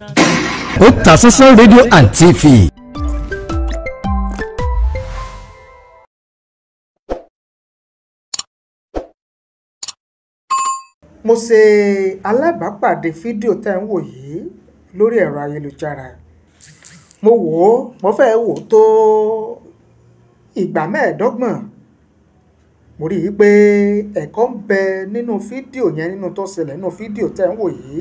Otasansan Radio and TV. Mo ṣe alábàápàdé fídíò tẹ́ ń wò yìí lórí ẹ̀rọ ayélujára. Mo fẹ́ wò tó ìgbà mẹ́ẹ̀ẹ́dọ́gbọ̀n. Mo rí i pé ẹ̀kọ́ ń bẹ nínú fídíò yẹn, nínú tó ṣẹlẹ̀ nínú fídíò tẹ́ ń wò yìí.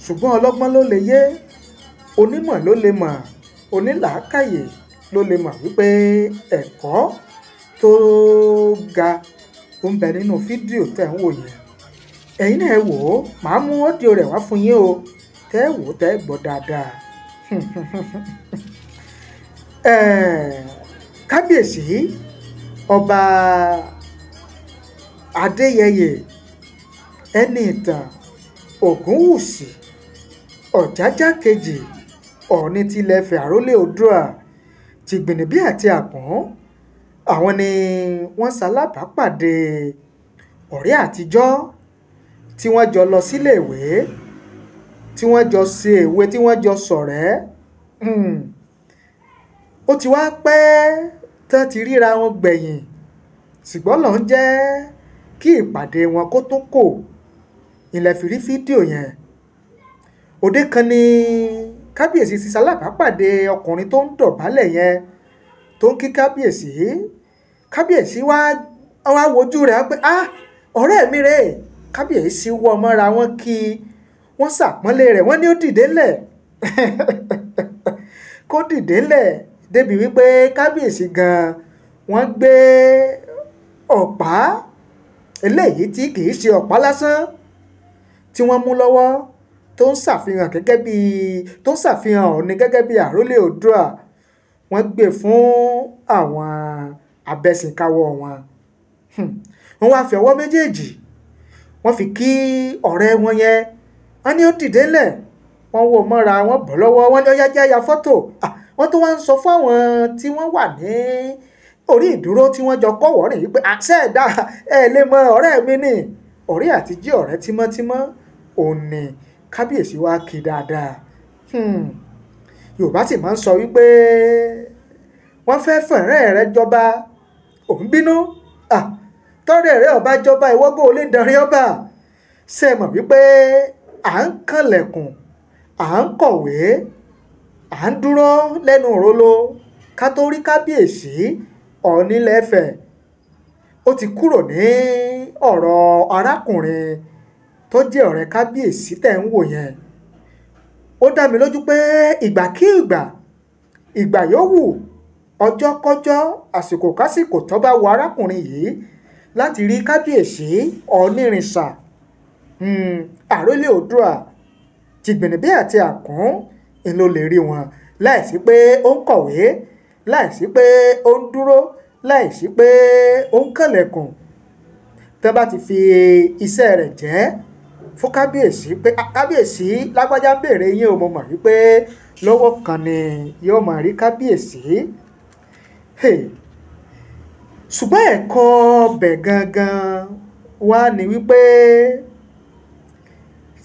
Ṣùgbọ́n ọlọ́gbọ́n ló lè yé, onímọ̀ ló lè mọ̀, onílàákàyè ló lè mọ̀ wípé ẹ̀kọ́ tó ga ó ń bẹ nínú fídíò tẹ́ ń wò yẹn. Ẹ̀yin náà wò ó, màá mú ọ́díò rẹ̀ wá fún yín o, tẹ́ wò ó tẹ́ gbọ́ dáadáa. Kábíyèsí ọba Adéyẹyè Ẹniìtàn Ògúnwùsì Ọ̀jájá kejì Ọọ̀ni tilẹ̀ Ifẹ̀ àrólé Oòduà Tìgbìnìbí àti Àpọ́n, àwọn ni wọ́n ṣalábàápàdé ọ̀rẹ́ àtijọ́ tí wọ́n jọ lọ sílé ìwé, tí wọ́n jọ ṣe èwe, tí wọ́n jọ ṣọ̀rẹ́. Ó ti wá pẹ́ tán ti ríra wọn gbẹ̀yìn, ṣùgbọ́n ló ń jẹ́ kí ìpàdé wọn kó tó kò ilẹ̀ fi rí fídíò yẹn. Òde kan ni kábíyèsí ti ṣalábàápàdé ọkùnrin tó ń dọ̀bálẹ̀ yẹn, tó ń kí kábíyèsí. Kábíyèsí wá wojú rẹ̀ pé ọ̀rẹ́ mi rèé. Kábíyèsí wọ́ mọ́ra wọn kí wọ́n ṣàpọ́nlé rẹ̀, wọ́n ní ó dìde ńlẹ̀ kó dìde ńlẹ̀, débi wípé kábíyèsí gan wọ́n gbé ọ̀pá eléyìí tí kìí ṣe ọ̀pá lásán tí wọ́n mú lọ́wọ́, tó ń ṣàfihàn Ọọ̀ni gẹ́gẹ́ bí àrólé Oòduà. Wọ́n gbé fún àwọn abẹ́sìnkáwọ́ wọn. Wọ́n wá fi ọwọ́ méjèèjì wọ́n fi kí ọ̀rẹ́ wọn yẹn, wọ́n ní ó dìde ńlẹ̀, wọ́n wò mọ́ra, wọ́n bọ̀ lọ́wọ́, wọ́n ní ó yá jẹ́ ya fọ́tò. Wọ́n tó wá ń sọ fún àwọn tí wọ́n wà ní orí ìdúró tí wọ́n jọ kọ́wọ́ rìn wípé àṣẹ ẹ̀dá lè mọ ọ̀rẹ́ mi ní ọ̀rẹ́ àtijọ́, ọ̀rẹ́ tímọ́tímọ́. Òun ni kábíyèsí wá kí dáadáa. Yorùbá sì máa ń sọ wípé wọ́n fẹ́ fẹ̀rẹ́ rẹ jọba, òun bínú. Tọ́rẹ́ rẹ ọba jọba, ìwọ́gbọ́ ò lè dánrí ọba. Ṣé ẹ mọ̀ wípé à ń kànlẹ̀kùn, à ń kọ̀wé, à ń dúró lẹ́nu òrolo ká tó rí kábíyèsí Ọọ̀ni ilẹ̀ Ifẹ̀. Ó ti kúrò ní ọ̀rọ̀ arákùnrin tó jẹ́ ọ̀rẹ́ kábíyèsí tẹ̀ ń wò yẹn. Ó dá mi lójú pé ìgbàkígbà, ìgbà yòówù, ọjọ́ kọ́jọ́, àsìkò kásìkò tó bá wo arákùnrin yìí láti rí kábíyèsí Ọ̀ọ̀nìrìnṣà àrólé Oòduà Tìgbìnìbí àti Àpọ́n ló lè rí wọn, láìsí pé ó ń kọ̀wé, láìsí pé ó ń dúró, láìsí pé ó ń kànlẹ̀kùn. Tẹ́ bá ti fi iṣẹ́ rẹ̀ jẹ́ fún kábíyèsí pé kábíyèsí lágbájá béèrè yín o, mo mọ̀ wípé lọ́wọ́ kan ni yóò máa rí kábíyèsí. Ṣùgbọ́n ẹ̀kọ́ bẹ̀ gangan wá ní wípé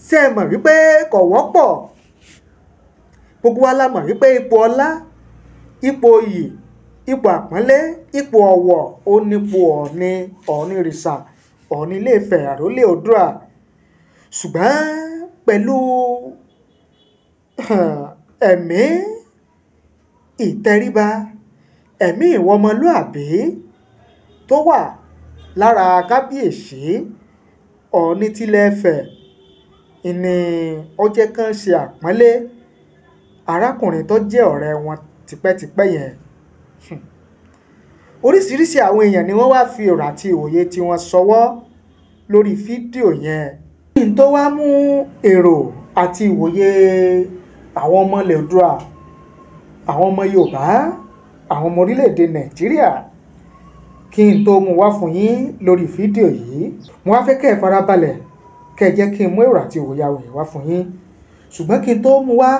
ṣé ẹ mọ̀ wípé kò wọ́pọ̀. Gbogbo wa la mọ̀ wípé ipò ọlá, ipò iyì, ipò àpọ́nlé, ipò ọ̀wọ̀ ó nípò Ọ̀ọ̀nìrìnṣà Ọọ̀ni ilé Ifẹ̀ àrólé Oòduà. Ṣùgbọ́n pẹ̀lú ẹ̀mí ìtẹríba, ẹ̀mí ìwọmọlúàbí tó wà lára kábíyèsí Ọọ̀ni tilẹ̀ Ifẹ̀ ni ó jẹ́ kán ṣe àpọ́nlé arákùnrin tó jẹ́ ọ̀rẹ́ wọn tipẹ́tipẹ́ yẹn. Oríṣiríṣi àwọn èèyàn ni wọ́n wá fi ọ̀rọ̀ àti ìwòye tí wọ́n sọwọ́ lórí fídíò yẹn. kí n tó wá mú èrò àti ìwòye àwọn ọmọ ilẹ̀ Oòduà, àwọn ọmọ Yorùbá, àwọn ọmọ orílẹ̀-èdè Nàìjíríà, kí n tó mú wá fún yín lórí fídíò yìí, mo wá fẹ́ kẹ́ ẹ farabalẹ̀ kẹ́ ẹ jẹ́ kí n mú èrò àti ìwòye àwọn èèyàn wá fún yín. Ṣùgbọ́n kí n tó mú wá,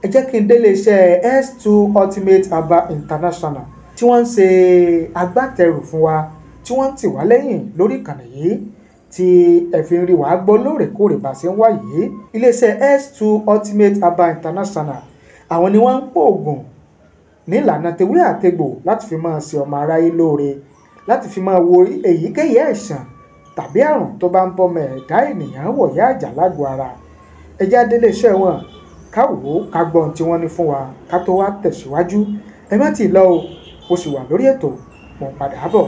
ẹ jẹ́ kí n délé iṣẹ́ S2 Ultimate Herbal International tí wọ́n ń ṣe agbátẹrù fún wa, tí wọ́n ń tì wá lẹ́yìn lórí ìkànnì yìí, tí ẹ fi ń rí wàá gbọ́ lóòrèkóòrè bá ṣe ń wá yìí. Iléeṣẹ́ S2 Ultimate Herbal International, àwọn ni wọ́n ń pò ògùn ní ìlànà tewé àtegbò láti fi máa ṣe ọmọ aráyé lóore, láti fi máa wo èyíkéyìí àìsàn tàbí àrùn tó bá ń bọ́mọ ẹ̀dá ènìyàn wọ̀yá àjà lágọ̀ọ́ ara. Ẹ já délé iṣẹ́ wọn ká wò ó, ká gbọ́ ohun tí wọ́n ní fún wa ká tó wá tẹ̀síwájú. Ẹ má tíì lọ o, mo sì wà lórí ètò, mo ń padà bọ̀.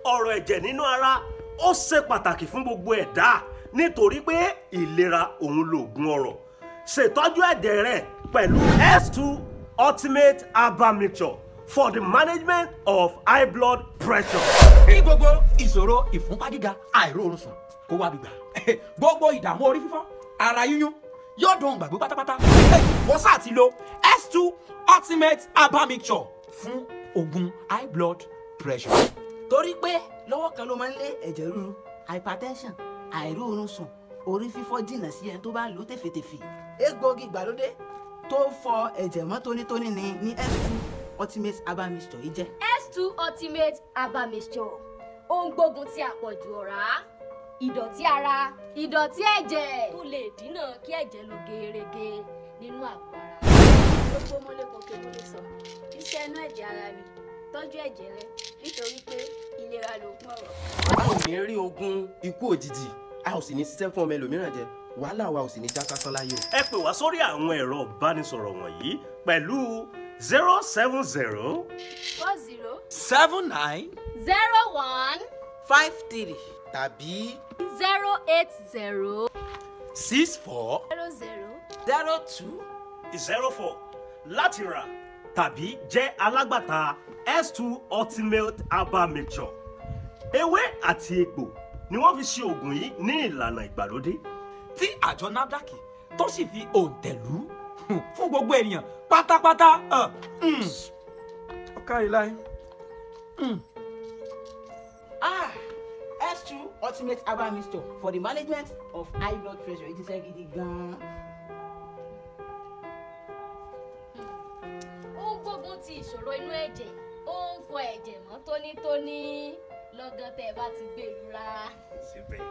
Ọ̀rọ̀ ẹ̀jẹ̀ nínú ara ó ṣe pàtàkì fún gbogbo ẹ̀dá nítorí pé ìlera òun lòògùn ọrọ̀. Ṣètọ́jú ẹ̀jẹ̀ rẹ pẹ̀lú S2 Ultimate Herbal Mixture for the management of high blood pressure. Kí gbogbo ìṣòro ìfúnpá gíga, àìróorun sùn kó wá gbígbà. Gbogbo ìdààmú orí fífọ́, ara yíyún yóò dùn gbàgbé pátápátá. Wọ́n sáà ti lo S2 Ultimate Herbal Mixture fún oògùn high blood pressure. Torí pé lọ́wọ́ kan ló máa ń lé ẹ̀jẹ̀ ríru, hypertension, àìróorun sùn, orí fífọ́ jìnnà sí ẹni tó bá lò tèfètèfè. Egbòogi ìgbàlódé tó fọ ẹ̀jẹ̀ mọ́ tónítóní ní S2 Ultimate Herbal Mixture yìí jẹ́. S2 Ultimate Herbal Mixture ó ń gbógun ti àpọ̀jù ọ̀rá, ìdọ̀tí ara, ìdọ̀tí ẹ̀jẹ̀ tó lè dínà kí ẹ̀jẹ̀ lọ gerege nínú àgọ́ ara. Gbogbo mọ́lẹ́kọ̀ọ́kẹ́ ló lè sọ iṣẹ́ inú ẹ̀jẹ̀ ara ni, tọ́jú ẹ̀jẹ̀ rẹ nítorí pé ìlera lògùn ọrọ̀. A ò ní rí ogun ikú òjijì, a ò sì ní ṣiṣẹ́ fún ọmọ ẹlòmíràn jẹ, wàhálà wa ò sì ní já sásán láyé o. Ẹ pè wá sórí àwọn ẹ̀rọ ìbánisọ̀rọ̀ wọ̀nyí pẹ̀lú 070 40 79 01 53 tàbí 080 64 00 02 04 láti rà tàbí jẹ́ alágbàtà S2 Ultimate Herbal Mixture. Ewé àti egbò ni wọ́n fi ṣe oògùn yìí ní ìlànà ìgbàlódé tí àjọ NAFDAC tó sì fi òǹtẹ̀lú fún gbogbo ènìyàn pátápátá. Ọ̀kárí láyé. S2 Ultimate Herbal Mixture for the management of high blood pressure. It is a gidi gan. ó ń gbógun ti ìṣòro inú ẹ̀jẹ̀, ó ń fọ ẹ̀jẹ̀ mọ́ tónítóní lọ́gán tẹ́ ẹ bá ti gbé ìrora. síbẹ̀.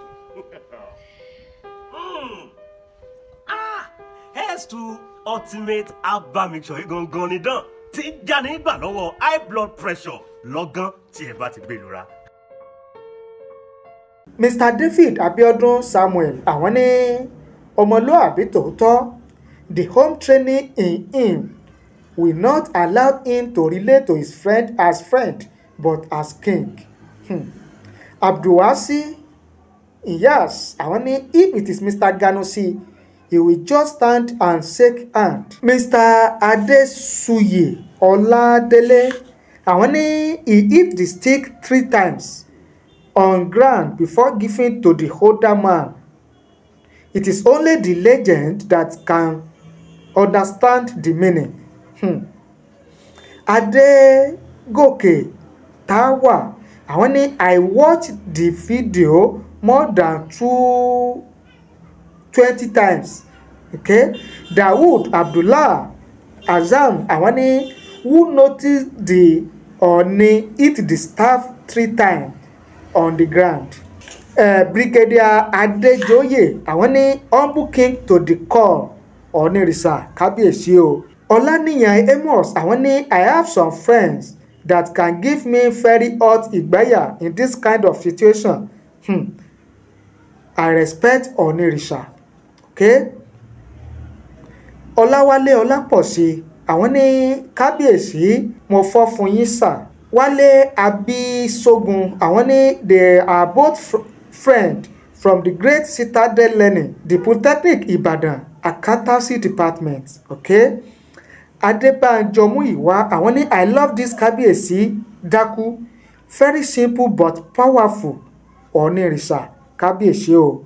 S2 Ultimate Herbal Mixture yìí gangan ni dán tí ń já nígbà lọ́wọ́ high blood pressure lọ́gán tí ẹ bá ti gbé ìrora. Mr. David Abiodun Samuel, àwọn ní ọmọlúàbí tòótọ́, the home training in him will not allow him to relate to his friend as friend but as king. Abdulwasi Iyas, àwọn ní if it is Mr. Ganusi, he will just stand and shake hand. Mr. Adesuye Oladele, àwọn ní he hit the stick 3 times on ground before giving to the older man. It is only the legend that can understand the meaning. Adegoke Tawa, àwọn ní I watched the video more than 20 times. Okay? Dawood Abdullah Azam, àwọn ní who noticed the Oni hit the staff 3 times on the ground. Brigadier Adejoye, àwọn ní humble king to the call Onírìṣà kábíyèsí o. Ọláníyàn Amos, àwọn ní I have some friends that can give me very hot ìgbáyà in this kind of situation. I respect Onírìṣà. Okay? Ọláwálé Ọlápọ̀ṣe, àwọn ní kábíyèsí mo fọ́ fún yín sà. Wálé Abisogun, àwọn ní they are both friends from the great Citadel Learning, the Polytechnic Ibadan Accountancy Department. Okay? Adébánjọ Múyìwá, àwọn ní I love this kábíyèsí dákú, very simple but powerful Onírìṣà kábíyèsí o.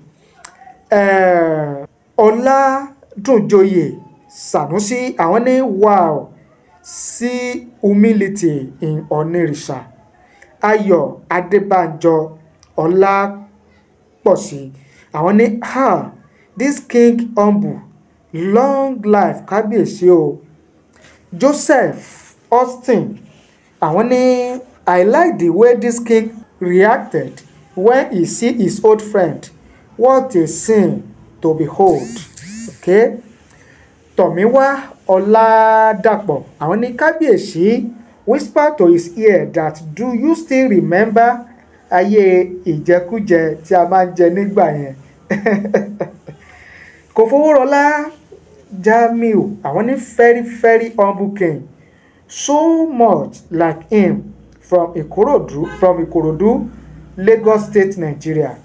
Ọládùnjoyè Sanusi àwọn ní wow sí humility in Onírìṣà. Ayọ̀ Adébánjọ Ọlápọ̀sí àwọn ní this king humble long life kábíyèsí o. Joseph Austin àwọn ní I like the way this king reacted when he see his old friend. What a scene to behold. Okay. Tọ̀míwá Ọládàpọ̀ àwọn ní kábíyèsí whisper to his ear that do you still remember ayé ìjẹkújẹ tí a máa ń jẹ nígbà yẹn. Kòfowórọlá Jamiu àwọn ní very very humble king so much like him from Ikorodu Lagos State Nigeria.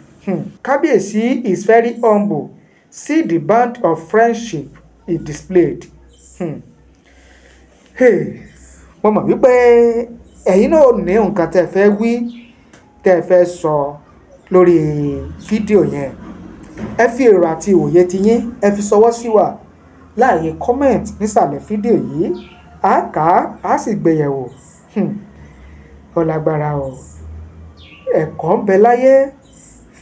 Kábíyèsí is very humble. See the band of friendship he displayed. Mo mọ̀ wípé ẹ̀yin náà ní nǹkan tẹ́ fẹ́ wí tẹ́ fẹ́ sọ lórí fídíò yẹn. Ẹ fi èrò àti ìwòye tiyín ẹ fi ṣọwọ́ sí wa láàyè comment nísàlẹ̀ fídíò yìí. A kà á sì gbéyẹ̀wò. Ó lágbára o. Ẹ̀kọ́ ń bẹ láyé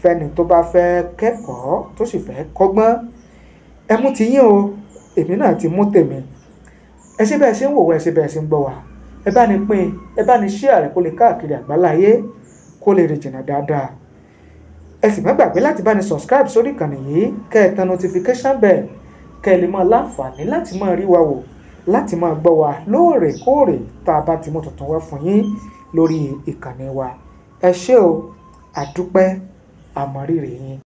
fẹ́ni tó bá fẹ́ kẹ́kọ̀ọ́ tó sì fẹ́ kọ́gbọ́n. Ẹ mú tiyín o, èmi náà ti mú tèmi. Ẹ ṣe bẹ́ẹ̀ ṣe ń wò wá, ẹ ṣe bẹ́ẹ̀ ṣe ń gbọ́ wá. Ẹ bá ní pín, ẹ bá ní share kó lè káàkiri àgbáláyé kó lè rìn jìnnà dáadáa. Ẹ sì má gbàgbé láti bá ní subscribe sórí ìkànnì yìí kẹ́ ẹ tan notification bell kẹ́ ẹ lè máa láǹfààní láti máa rí wa wò láti máa gbọ́ wa lóòrèkóòrè tá a bá ti mú tuntun wá fún yín lórí ìkànnì wa. Ẹ ṣé o, àdúpẹ́, àmọ̀rírì yín.